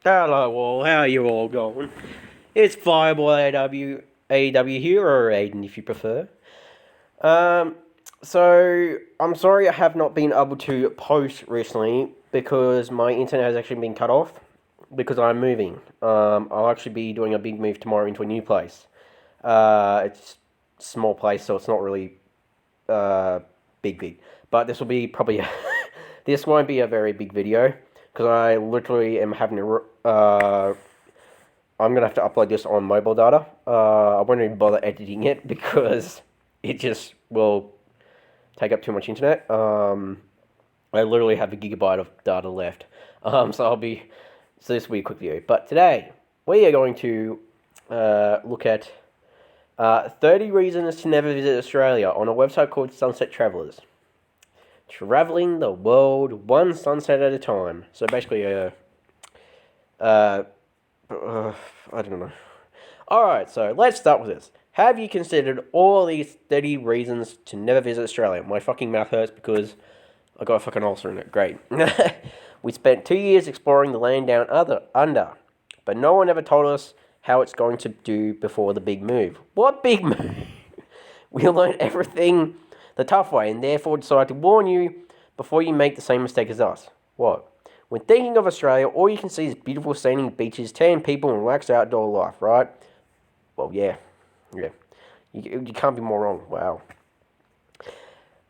Hello all, how are you all going? It's Fireball AW here, or Aiden if you prefer. Um, so I'm sorry I have not been able to post recently because my internet has actually been cut off because I'm moving. I'll actually be doing a big move tomorrow into a new place. It's a small place, so it's not really big. But this will be probably this won't be a very big video because I literally am having to. I'm gonna have to upload this on mobile data. I won't even bother editing it because it just will take up too much internet. I literally have a gigabyte of data left. So this will be a quick video. But today we are going to look at 30 reasons to never visit Australia on a website called Sunset Travellers. Traveling the world one sunset at a time. So basically, I don't know. Alright, so let's start with this. Have you considered all these 30 reasons to never visit Australia? My fucking mouth hurts because I got a fucking ulcer in it. Great. We spent 2 years exploring the land down under, but no one ever told us how it's going to do before the big move. What big move? We learned everything the tough way and therefore decided to warn you before you make the same mistake as us. What? When thinking of Australia, all you can see is beautiful sandy beaches, tan people, and relaxed outdoor life, right? Well, yeah. You can't be more wrong. Wow.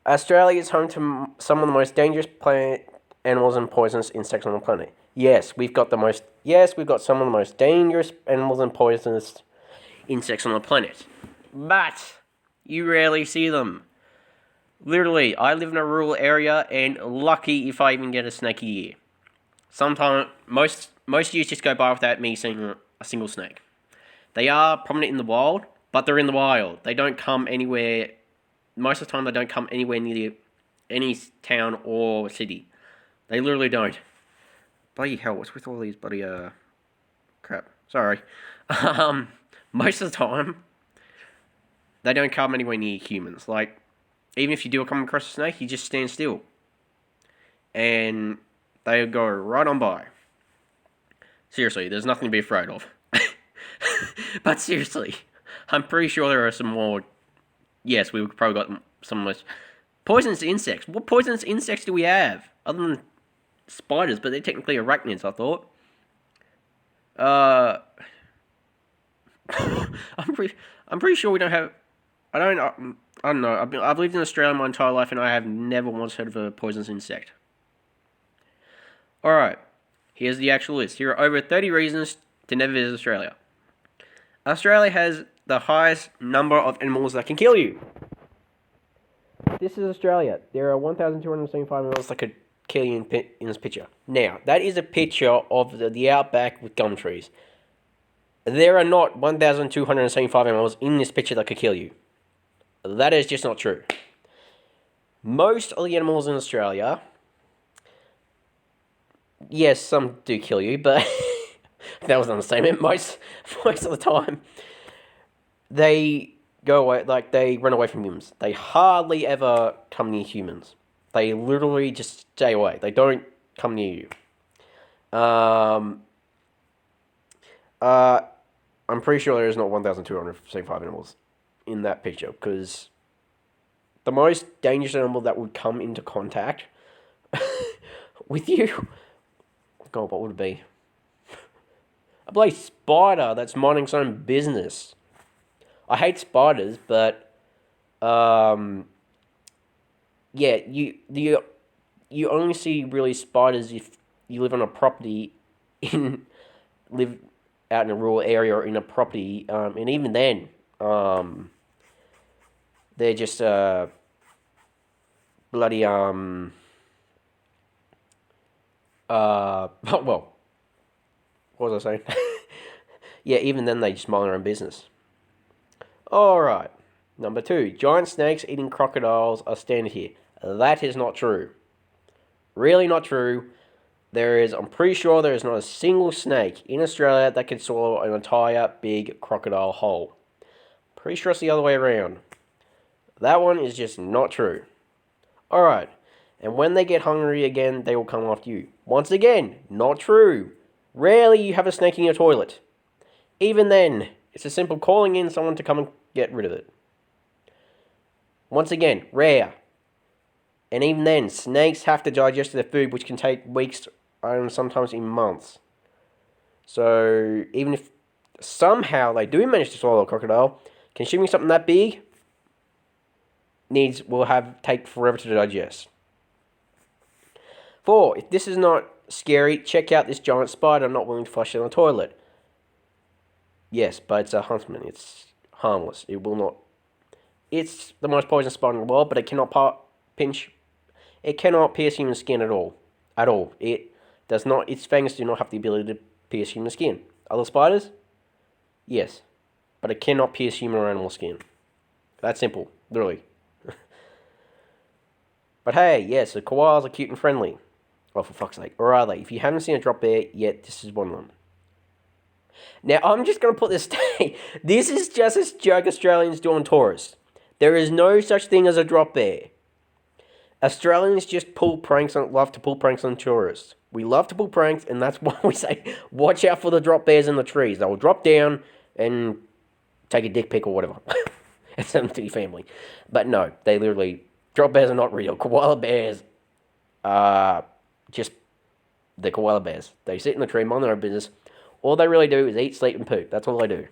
Australia is home to some of the most dangerous plant animals and poisonous insects on the planet. Yes, we've got some of the most dangerous animals and poisonous insects on the planet. But you rarely see them. Literally, I live in a rural area, and lucky if I even get a snake a year. Sometimes, most years just go by without me seeing a single snake. They are prominent in the wild, but they're in the wild. They don't come anywhere. Most of the time, they don't come anywhere near any town or city. They literally don't. Bloody hell! What's with all these bloody crap? Sorry. Most of the time, they don't come anywhere near humans. Like, even if you do come across a snake, you just stand still. And they go right on by. Seriously, there's nothing to be afraid of. But seriously, I'm pretty sure there are some more. Yes, we've probably got some more poisonous insects. What poisonous insects do we have? Other than spiders, but they're technically arachnids, I thought. I'm pretty sure we don't have. I don't know. I've lived in Australia my entire life, and I have never once heard of a poisonous insect. Alright, here's the actual list. Here are over 30 reasons to never visit Australia. Australia has the highest number of animals that can kill you. This is Australia. There are 1,275 animals that could kill you in this picture. Now, that is a picture of the outback with gum trees. There are not 1,275 animals in this picture that could kill you. That is just not true. Most of the animals in Australia, yes, some do kill you, but that was an understatement. Most of the time, they go away, like they run away from humans. They hardly ever come near humans. They literally just stay away. They don't come near you. I'm pretty sure there is not 1,275 animals in that picture, because the most dangerous animal that would come into contact with you, God, what would it be? A bloody spider that's minding its own business. I hate spiders, but yeah, you only see really spiders if you live on a property live out in a rural area or in a property, and even then, they're just bloody well, what was I saying? Yeah, even then they just mind their own business. Alright, number 2, giant snakes eating crocodiles are standard here. That is not true. Really not true. I'm pretty sure there is not a single snake in Australia that can swallow an entire big crocodile whole. Pretty sure it's the other way around. That one is just not true. Alright, and when they get hungry again, they will come after you. Once again, not true. Rarely you have a snake in your toilet. Even then, it's a simple calling in someone to come and get rid of it. Once again, rare. And even then, snakes have to digest their food, which can take weeks and sometimes in months. So, even if somehow they do manage to swallow a crocodile, consuming something that big will take forever to digest. 4. If this is not scary, check out this giant spider not willing to flush down the toilet. Yes, but it's a huntsman. It's harmless. It will not. It's the most poisonous spider in the world, but it cannot It cannot pierce human skin at all. At all. It does not. Its fangs do not have the ability to pierce human skin. Other spiders? Yes, but it cannot pierce human or animal skin. That's simple, literally. But hey, yes, the koalas are cute and friendly. Oh, for fuck's sake. Or are they? If you haven't seen a drop bear yet, this is one of them. Now, I'm just going to put this down. This is just a joke Australians do on tourists. There is no such thing as a drop bear. Australians just love to pull pranks on tourists. We love to pull pranks, and that's why we say, watch out for the drop bears in the trees. They will drop down and take a dick pic or whatever. And send them to your family. But no, drop bears are not real. Koala bears are just the koala bears. They sit in the tree, mind their own business. All they really do is eat, sleep, and poop. That's all they do.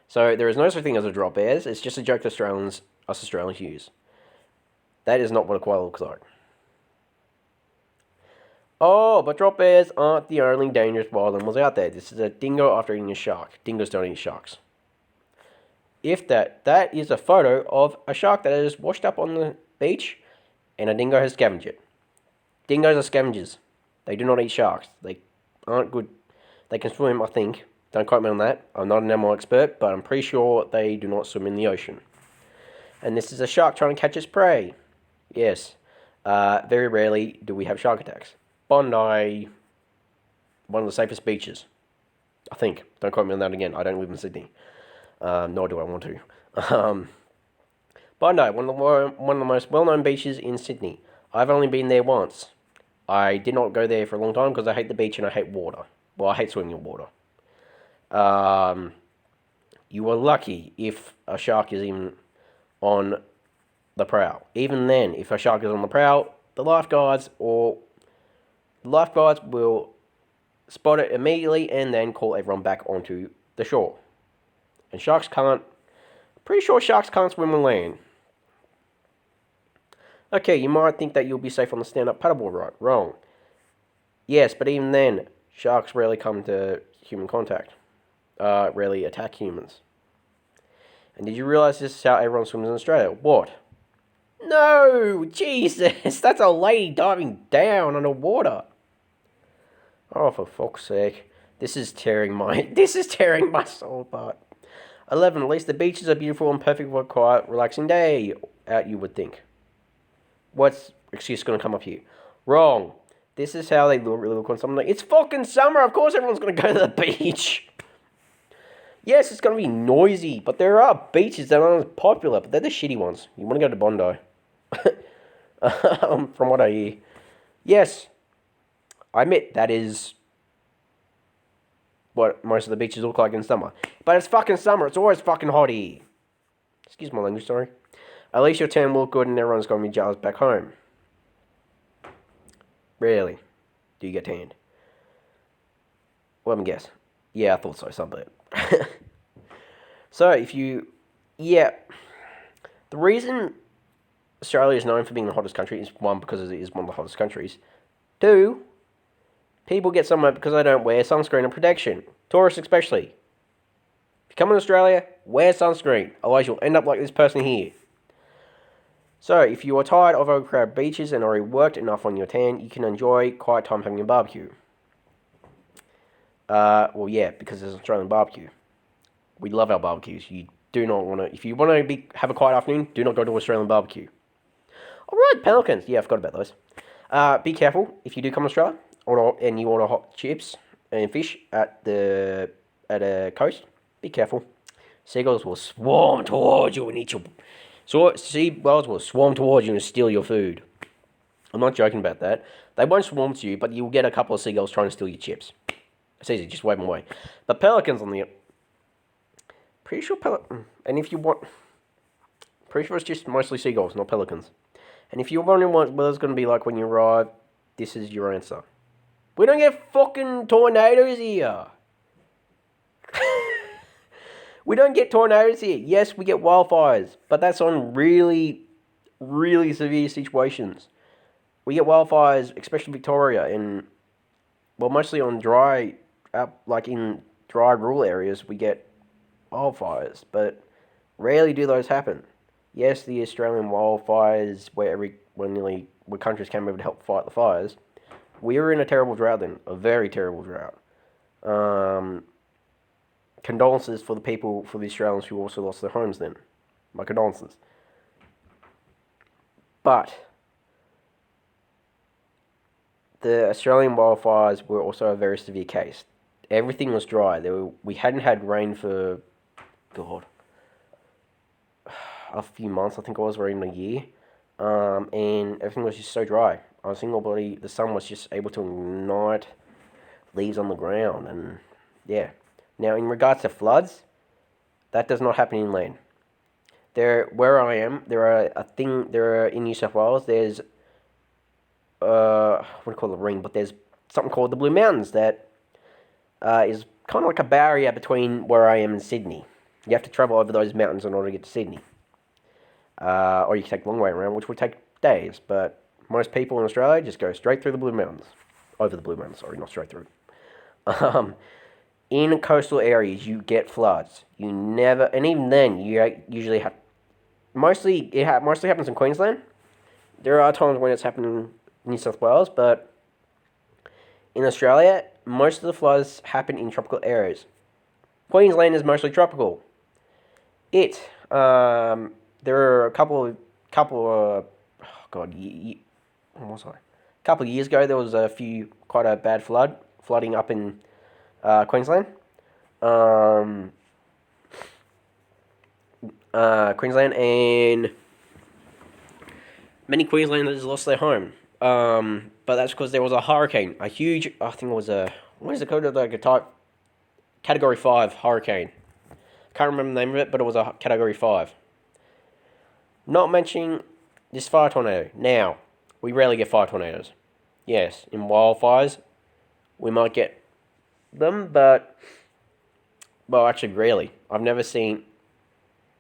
So there is no such thing as a drop bears. It's just a joke us Australians use. That is not what a koala looks like. Oh, but drop bears aren't the only dangerous wild animals out there. This is a dingo after eating a shark. Dingoes don't eat sharks. That is a photo of a shark that has washed up on the beach and a dingo has scavenged it. Dingoes are scavengers. They do not eat sharks. They aren't good. They can swim, I think. Don't quote me on that. I'm not an animal expert, but I'm pretty sure they do not swim in the ocean. And this is a shark trying to catch its prey. Yes. Very rarely do we have shark attacks. Bondi, one of the safest beaches. I think. Don't quote me on that again. I don't live in Sydney. Nor do I want to. Bondi, one of the most well-known beaches in Sydney. I've only been there once. I did not go there for a long time because I hate the beach and I hate water. Well, I hate swimming in water. You are lucky if a shark is even on the prowl. Even then, if a shark is on the prowl, the lifeguards will spot it immediately and then call everyone back onto the shore. And pretty sure sharks can't swim on land. Okay, you might think that you'll be safe on the stand-up paddleboard, right? Wrong. Yes, but even then, sharks rarely come to human contact. Rarely attack humans. And did you realise this is how everyone swims in Australia? What? No! Jesus! That's a lady diving down underwater. Oh, for fuck's sake. This is tearing my soul apart. 11. At least the beaches are beautiful and perfect for a quiet, relaxing day out, you would think. What's excuse going to come up here? Wrong. This is how they really look on something. It's fucking summer. Of course everyone's going to go to the beach. Yes, it's going to be noisy, but there are beaches that aren't as popular, but they're the shitty ones. You want to go to Bondi. From what I hear. Yes, I admit that is what most of the beaches look like in summer. But it's fucking summer. It's always fucking hot here. Excuse my language, sorry. At least your tan will look good and everyone's going to be jealous back home. Rarely do you get tanned. Let me guess. Yeah, I thought so, some bit. So, the reason Australia is known for being the hottest country is, 1, because it is one of the hottest countries. 2, people get sunburned because they don't wear sunscreen and protection. Tourists especially. If you come to Australia, wear sunscreen. Otherwise you'll end up like this person here. So, if you are tired of overcrowded beaches and already worked enough on your tan, you can enjoy quiet time having a barbecue. Because there's an Australian barbecue. We love our barbecues. You do not want to... If you want to have a quiet afternoon, do not go to Australian barbecue. Alright, Pelicans. Yeah, I forgot about those. Be careful if you do come to Australia and you order hot chips and fish at a coast. Be careful. Seagulls will swarm towards you and eat your... Seagulls will swarm towards you and steal your food. I'm not joking about that. They won't swarm to you, but you'll get a couple of seagulls trying to steal your chips. It's easy, just wave them away. But pelicans on the... Pretty sure and if you want... Pretty sure it's just mostly seagulls, not pelicans. And if you're wondering what weather's going to be like when you arrive, this is your answer. We don't get fucking tornadoes here. We don't get tornadoes here. Yes, we get wildfires, but that's on really, really severe situations. We get wildfires, especially Victoria, and well, mostly on dry, like in dry rural areas, we get wildfires, but rarely do those happen. Yes, the Australian wildfires, where countries came over to help fight the fires, we were in a terrible drought then, a very terrible drought. Condolences for the Australians who also lost their homes then. My condolences. But the Australian wildfires were also a very severe case. Everything was dry. We hadn't had rain for, God, a few months, I think it was, or even a year. And everything was just so dry. The sun was just able to ignite leaves on the ground, and yeah. Now, in regards to floods, that does not happen inland. Where I am, in New South Wales, there's, what do you call it, a ring, but there's something called the Blue Mountains that is kind of like a barrier between where I am and Sydney. You have to travel over those mountains in order to get to Sydney. Or you can take a long way around, which would take days, but most people in Australia just go straight through the Blue Mountains. Over the Blue Mountains, sorry, not straight through. In coastal areas, you get floods. And even then, you usually have, mostly happens in Queensland. There are times when it's happening in New South Wales, but in Australia, most of the floods happen in tropical areas. Queensland is mostly tropical. There are a couple of years ago, there was quite a bad flooding up in Queensland. Queensland, and many Queenslanders lost their home. But that's because there was a hurricane, a huge, I think it was what is it called, like a type, Category 5 hurricane. Can't remember the name of it, but it was a Category 5. Not mentioning this fire tornado. Now, we rarely get fire tornadoes. Yes, in wildfires, we might get them, but, well, actually, rarely. I've never seen,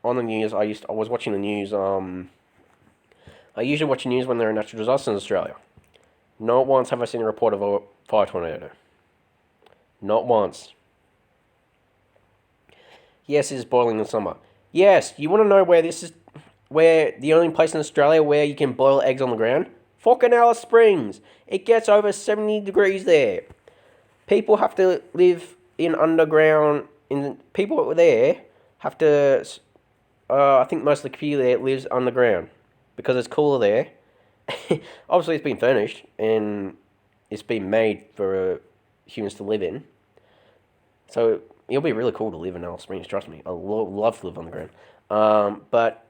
on the news, I was watching the news, I usually watch the news when there are natural disasters in Australia. Not once have I seen a report of a fire tornado. Not once. Yes, it is boiling in summer. Yes, you want to know where the only place in Australia where you can boil eggs on the ground? Fucking Alice Springs. It gets over 70 degrees there. People have to live in underground. People there have to. I think most of the community there lives underground because it's cooler there. Obviously, it's been furnished and it's been made for humans to live in. So it'll be really cool to live in Alice Springs. Trust me, I love to live underground. But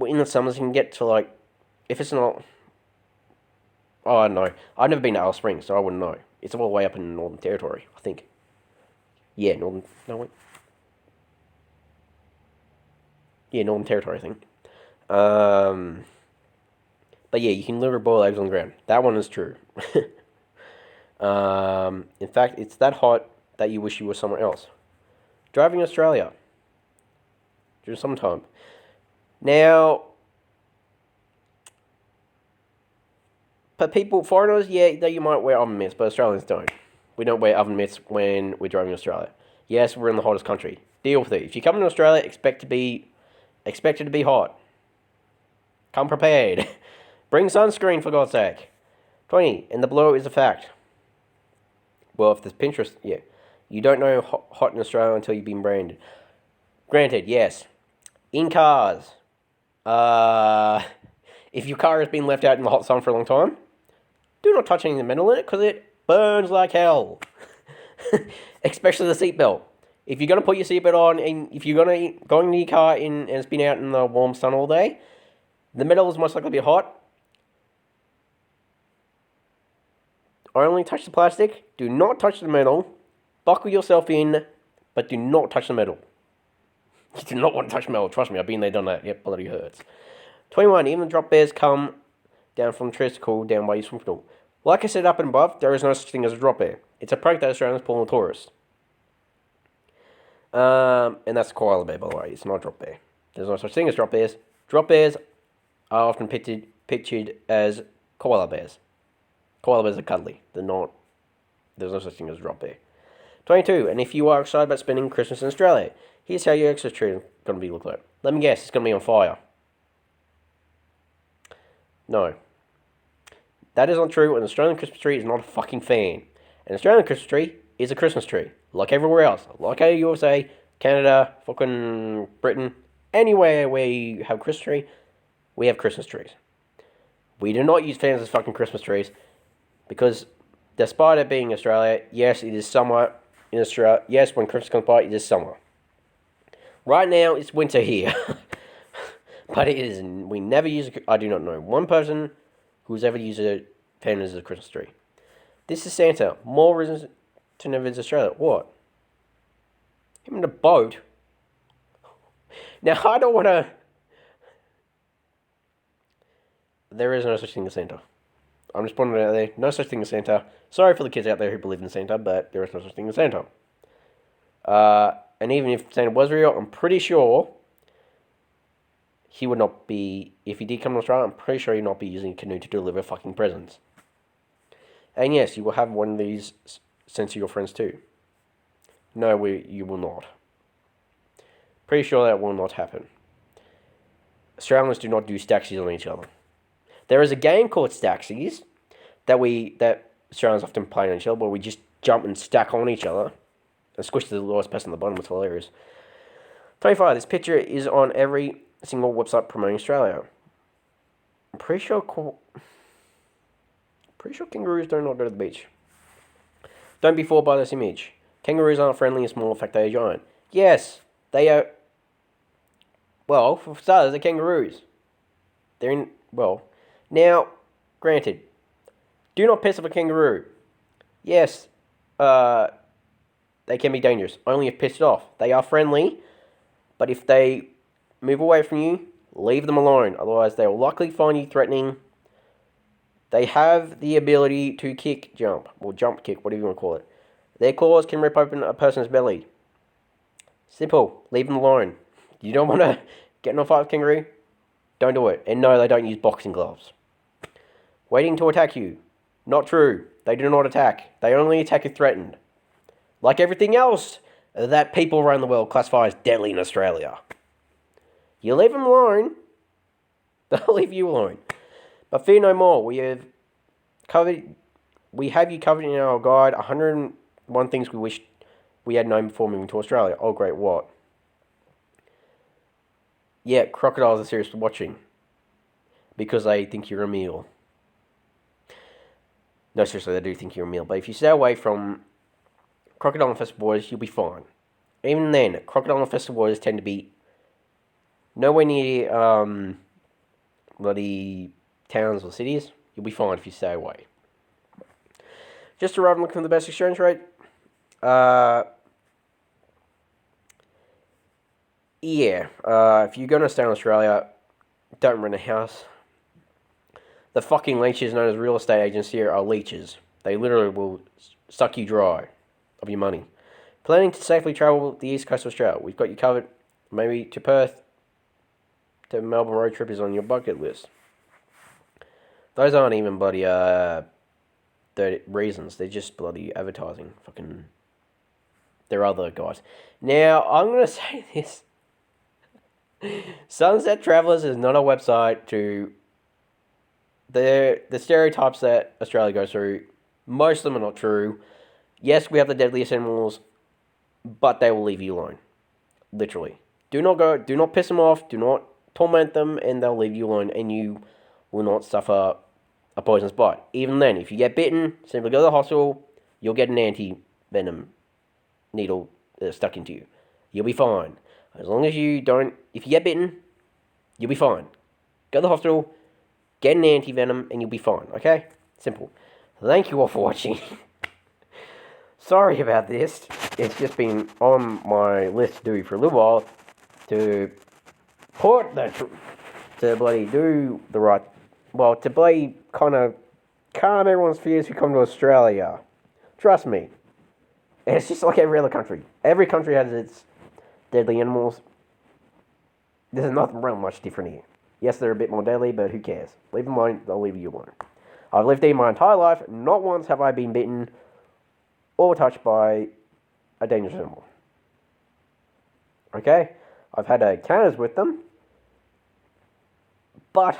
in the summers, you can get to like, if it's not. Oh, I don't know. I've never been to Alice Springs, so I wouldn't know. It's all the way up in the Northern Territory, I think. Yeah, Northern Territory, I think. But yeah, you can literally boil eggs on the ground. That one is true. In fact, it's that hot that you wish you were somewhere else. Driving Australia during summertime. Now, but foreigners, yeah, you might wear oven mitts, but Australians don't. We don't wear oven mitts when we're driving Australia. Yes, we're in the hottest country. Deal with it. If you come to Australia, expect it to be hot. Come prepared. Bring sunscreen, for God's sake. 20, and the blow is a fact. Well, if there's Pinterest, yeah. You don't know hot in Australia until you've been branded. Granted, yes. In cars, if your car has been left out in the hot sun for a long time, do not touch any of the metal in it because it burns like hell. Especially the seatbelt. If you're going to put your seatbelt on and if you're going to go into your car and it's been out in the warm sun all day, the metal is most likely to be hot. Only touch the plastic. Do not touch the metal. Buckle yourself in, but do not touch the metal. You do not want to touch metal. Trust me, I've been there, done that. Yep, bloody hurts. 21. Even drop bears come down from trees to cool down by your swim pool. Like I said up and above, there is no such thing as a drop bear. It's a prank that Australians pull on tourists. And that's a koala bear, by the way. It's not a drop bear. There's no such thing as drop bears. Drop bears are often pictured as koala bears. Koala bears are cuddly. They're not. There's no such thing as a drop bear. 22. And if you are excited about spending Christmas in Australia, here's how your Xmas tree is going to be look like. Let me guess, it's going to be on fire. No. That is not true. An Australian Christmas tree is not a fucking fan. An Australian Christmas tree is a Christmas tree. Like everywhere else. Like USA, Canada, fucking Britain. Anywhere where you have Christmas tree, we have Christmas trees. We do not use fans as fucking Christmas trees. Because despite it being Australia, yes, it is summer in Australia. Yes, when Christmas comes by, it is summer. Right now, it's winter here. But it is. We never use. I do not know one person who's ever used a fan as a Christmas tree. This is Santa. More reasons to never visit Australia. What? Him in a boat? Now, I don't want to. There is no such thing as Santa. I'm just putting it out there. No such thing as Santa. Sorry for the kids out there who believe in Santa, but there is no such thing as Santa. And even if Santa was real, I'm pretty sure he would not be, if he did come to Australia, I'm pretty sure he'd not be using a canoe to deliver fucking presents. And yes, you will have one of these sent to your friends too. No, you will not. Pretty sure that will not happen. Australians do not do Staxies on each other. There is a game called Staxies that Australians often play on each other, where we just jump and stack on each other and squish the lowest person on the bottom. It's hilarious. 25. This picture is on every single website promoting Australia. I'm pretty sure kangaroos do not go to the beach. Don't be fooled by this image. Kangaroos aren't friendly and small, in fact they are giant. Yes, they are. Well, for starters, they're kangaroos. They're in. Well, now, granted, do not piss off a kangaroo. Yes, they can be dangerous. Only if pissed off. They are friendly, but if they move away from you, leave them alone. Otherwise, they will likely find you threatening. They have the ability to jump, whatever you want to call it. Their claws can rip open a person's belly. Simple. Leave them alone. You don't want to get in a fight with kangaroo? Don't do it. And no, they don't use boxing gloves. Waiting to attack you. Not true. They do not attack. They only attack if threatened. Like everything else that people around the world classify as deadly in Australia. You leave them alone, they'll leave you alone. But fear no more. We have you covered in our guide 101 things we wish we had known before moving to Australia. Oh great, what? Yeah, crocodiles are seriously watching. Because they think you're a meal. No, seriously, they do think you're a meal. But if you stay away from crocodile infested waters, you'll be fine. Even then, crocodile infested waters tend to be nowhere near bloody towns or cities. You'll be fine if you stay away. Just arrived and looking for the best exchange rate. If you're going to stay in Australia, don't rent a house. The fucking leeches known as real estate agents here are leeches. They literally will suck you dry of your money. Planning to safely travel the east coast of Australia. We've got you covered. Maybe to Perth. To Melbourne road trip is on your bucket list. Those aren't even bloody reasons. They're just bloody advertising. Fucking. They're other guys. Now, I'm going to say this. Sunset Travellers is not a website to... The stereotypes that Australia goes through, most of them are not true. Yes, we have the deadliest animals, but they will leave you alone. Literally. Do not piss them off, do not torment them, and they'll leave you alone, and you will not suffer a poisonous bite. Even then, if you get bitten, simply go to the hospital, you'll get an anti-venom needle stuck into you. You'll be fine. As long as you don't... If you get bitten, you'll be fine. Go to the hospital, get an anti-venom, and you'll be fine, okay? Simple. thank you all for watching. Sorry about this. It's just been on my list to do for a little while to put to bloody do the right, well, to bloody kind of calm everyone's fears who come to Australia. Trust me. And it's just like every other country. Every country has its deadly animals. There's nothing real much different here. Yes, they're a bit more deadly, but who cares? Leave them alone, they'll leave you alone. I've lived here my entire life. Not once have I been bitten or touched by a dangerous animal. Okay? I've had encounters with them, but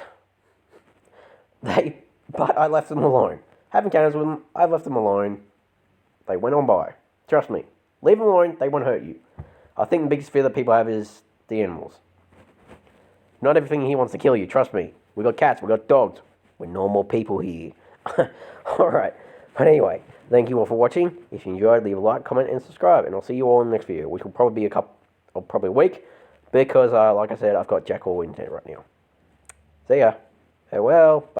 I left them alone. Have encounters with them, I left them alone. They went on by. Trust me. Leave them alone, they won't hurt you. I think the biggest fear that people have is the animals. Not everything here wants to kill you, trust me. We got cats, we got dogs. We're normal people here. Alright. But anyway, thank you all for watching. If you enjoyed, leave a like, comment, and subscribe. And I'll see you all in the next video, which will probably be probably a week. Because, like I said, I've got jack all internet right now. See ya. Farewell. Bye.